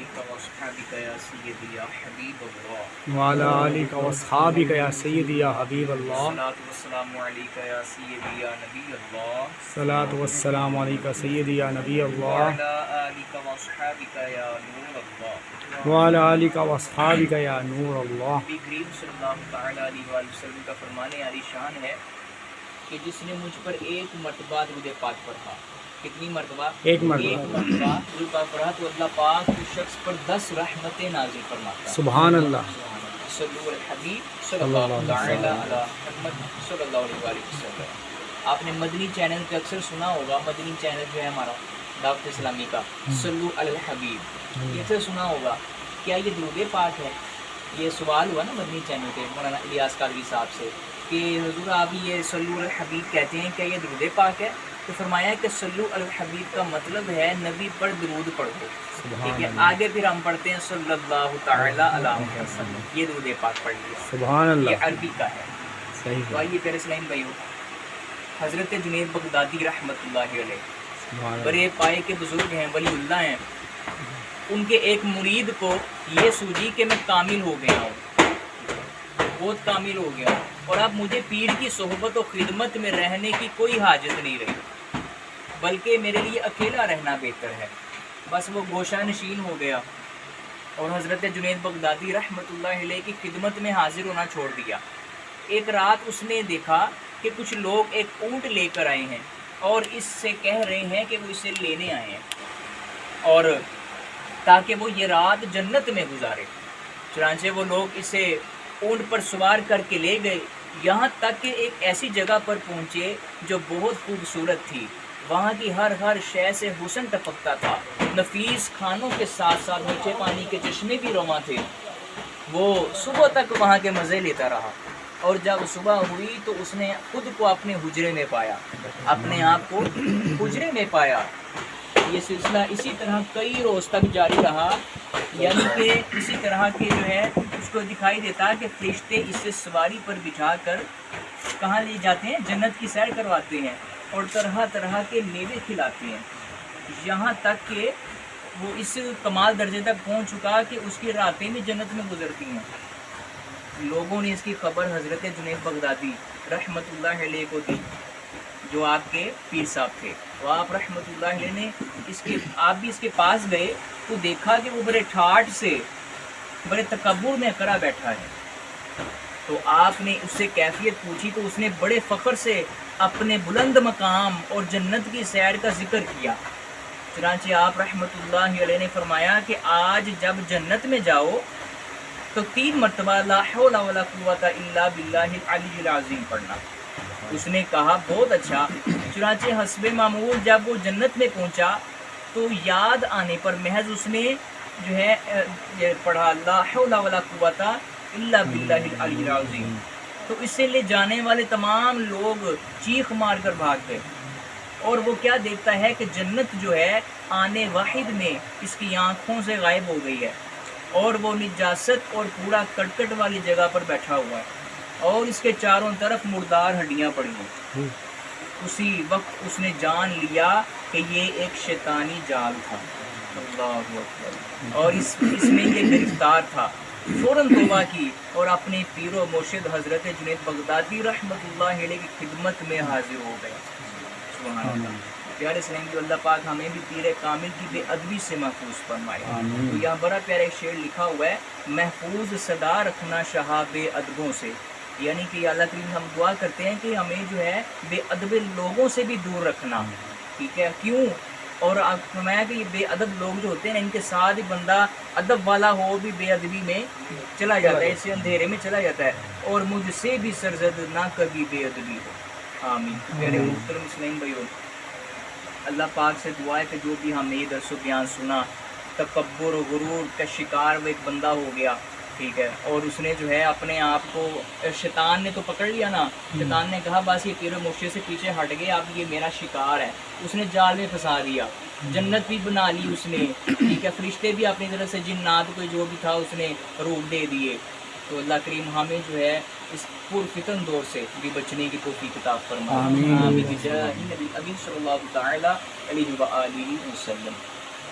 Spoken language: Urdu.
آلک واصحابک یا سیدی یا حبیب اللہ وعلی آلک واصحابک یا سیدی یا حبیب اللہ الصلاۃ والسلام علیک یا سیدی یا نبی اللہ صلاۃ والسلام علیک سیدی یا نبی اللہ وعلی آلک واصحابک یا نور اللہ وعلی آلک واصحابک یا نور اللہ۔ نبی کریم صلی اللہ تعالیٰ علیہ وآلہ وسلم کا فرمان عالی شان ہے کہ جس نے مجھ پر ایک مرتبہ درود پاک پڑھا، کتنی مرتبہ؟ ایک مرتبہ درود پاک پڑھا تو اللہ پاک اس شخص پر 10 رحمتیں نازل فرماتا ہے۔ سبحان اللہ۔ صلو علی الحبیب صلی اللہ تعالی علی محمد صلی اللہ علیہ وآلہ وسلم۔ آپ نے مدنی چینل پہ اکثر سنا ہوگا، مدنی چینل جو ہے ہمارا دعوت اسلامی کا، صلو علی الحبیب، یہ اکثر سنا ہوگا۔ کیا یہ درود پاک ہے؟ یہ سوال ہوا نا مدنی چینل پہ مولانا الیاس قادری صاحب سے کہ حضور آپ یہ صلو علی الحبیب کہتے ہیں، کیا یہ درود پاک ہے؟ تو فرمایا کہ صلو علی الحبیب کا مطلب ہے نبی پر درود پڑھو، ٹھیک ہے؟ آگے پھر ہم پڑھتے ہیں صلی اللہ تعالی علی محمد، یہ درود پاک پڑھ لیا، سبحان اللہ، یہ عربی کا ہے۔ صحیح تو آئیے پیارے اسلام بھائیو، حضرت جنید بغدادی رحمۃ اللہ علیہ سبحان اللہ۔ بڑے پائے کے بزرگ ہیں، ولی اللہ ہیں۔ ان کے ایک مرید کو یہ سوجی کہ میں کامل ہو گیا ہوں، بہت کامل ہو گیا ہوں، اور اب مجھے پیر کی صحبت و خدمت میں رہنے کی کوئی حاجت نہیں رہی، بلکہ میرے لیے اکیلا رہنا بہتر ہے۔ بس وہ گوشہ نشین ہو گیا اور حضرت جنید بغدادی رحمۃ اللہ علیہ کی خدمت میں حاضر ہونا چھوڑ دیا۔ ایک رات اس نے دیکھا کہ کچھ لوگ ایک اونٹ لے کر آئے ہیں اور اس سے کہہ رہے ہیں کہ وہ اسے لینے آئے ہیں اور تاکہ وہ یہ رات جنت میں گزارے۔ چنانچہ وہ لوگ اسے اونٹ پر سوار کر کے لے گئے، یہاں تک کہ ایک ایسی جگہ پر پہنچے جو بہت خوبصورت تھی۔ وہاں کی ہر شے سے حسن ٹپکتا تھا، نفیس کھانوں کے ساتھ ساتھ میٹھے پانی کے چشمے بھی رواں تھے۔ وہ صبح تک وہاں کے مزے لیتا رہا، اور جب صبح ہوئی تو اس نے خود کو اپنے حجرے میں پایا، اپنے آپ کو حجرے میں پایا۔ یہ سلسلہ اسی طرح کئی روز تک جاری رہا، یعنی کہ اسی طرح کے جو ہے اس کو دکھائی دیتا کہ فرشتے اسے سواری پر بٹھا کر کہاں لے جاتے ہیں؟ جنت کی سیر کرواتے ہیں اور طرح طرح کے میوے کھلاتے ہیں، یہاں تک کہ وہ اس کمال درجے تک پہنچ چکا کہ اس کی راتیں بھی جنت میں گزرتی ہیں۔ لوگوں نے اس کی خبر حضرت جنید بغدادی رحمۃ اللہ علیہ کو دی، جو آپ کے پیر صاحب تھے۔ تو آپ رحمۃ اللہ علیہ نے آپ بھی اس کے پاس گئے تو دیکھا کہ وہ بڑے ٹھاٹھ سے، بڑے تکبر میں کرا بیٹھا ہے۔ تو آپ نے اس سے کیفیت پوچھی تو اس نے بڑے فخر سے اپنے بلند مقام اور جنت کی سیر کا ذکر کیا۔ چنانچہ آپ رحمۃ اللہ علیہ نے فرمایا کہ آج جب جنت میں جاؤ تو 3 مرتبہ لا حول ولا قوت الا باللہ العلی العظیم پڑھنا۔ اس نے کہا بہت اچھا۔ چنانچہ حسب معمول جب وہ جنت میں پہنچا تو یاد آنے پر محض اس نے جو ہے پڑھا لا حول ولا قوت الا باللہ العلی العظیم، تو اس سے لے جانے والے تمام لوگ چیخ مار کر بھاگ گئے۔ اور وہ کیا دیکھتا ہے کہ جنت جو ہے آنے واحد میں اس کی آنکھوں سے غائب ہو گئی ہے، اور وہ نجاست اور کوڑا کٹکٹ والی جگہ پر بیٹھا ہوا ہے، اور اس کے چاروں طرف مردار ہڈیاں پڑی ہیں۔ اسی وقت اس نے جان لیا کہ یہ ایک شیطانی جال تھا، اللہ اکبر، اور اس میں یہ گرفتار تھا۔ فوراً توبہ کی اور اپنے پیر و مرشد حضرت جنید بغدادی رحمۃ اللہ علیہ کی خدمت میں حاضر ہو گیا۔ سبحان اللہ۔ پیارے اسلام کی اللہ پاک ہمیں بھی پیر کامل کی بے ادبی سے محفوظ فرمائے۔ تو یہاں بڑا پیارا شعر لکھا ہوا ہے، محفوظ صدا رکھنا شہا بے ادبوں سے، یعنی کہ اللہ کریم ہم دعا کرتے ہیں کہ ہمیں جو ہے بے ادب لوگوں سے بھی دور رکھنا، ٹھیک ہے؟ کیوں؟ اور آپ فرمایا کہ یہ بے ادب لوگ جو ہوتے ہیں ان کے ساتھ بندہ ادب والا ہو بھی بے ادبی میں چلا جاتا ہے، اس سے اندھیرے میں چلا جاتا ہے، اور مجھ سے بھی سرزد نہ کبھی بے ادبی ہو، آمین۔ میرے محترم اسلام بھائیو، اللہ پاک سے دعا ہے کہ جو بھی ہم نے یہ درس و بیان سنا، تکبر و غرور کا شکار وہ ایک بندہ ہو گیا، ٹھیک ہے، اور اس نے جو ہے اپنے آپ کو، شیطان نے تو پکڑ لیا نا، شیطان نے کہا بس یہ پیر و مرشد سے پیچھے ہٹ گئے، اب یہ میرا شکار ہے، اس نے جال میں پھنسا دیا، جنت بھی بنا لی اس نے، ٹھیک ہے، فرشتے بھی اپنی طرف سے، جنات کو جو بھی تھا اس نے روح دے دیے۔ تو اللہ کریم ہمیں جو ہے اس پرفتن دور سے بھی بچنے کی توفیق عطا فرمائے، آمین بجاہ نبی امین صلی اللہ تعالی علیہ وآلہ وسلم۔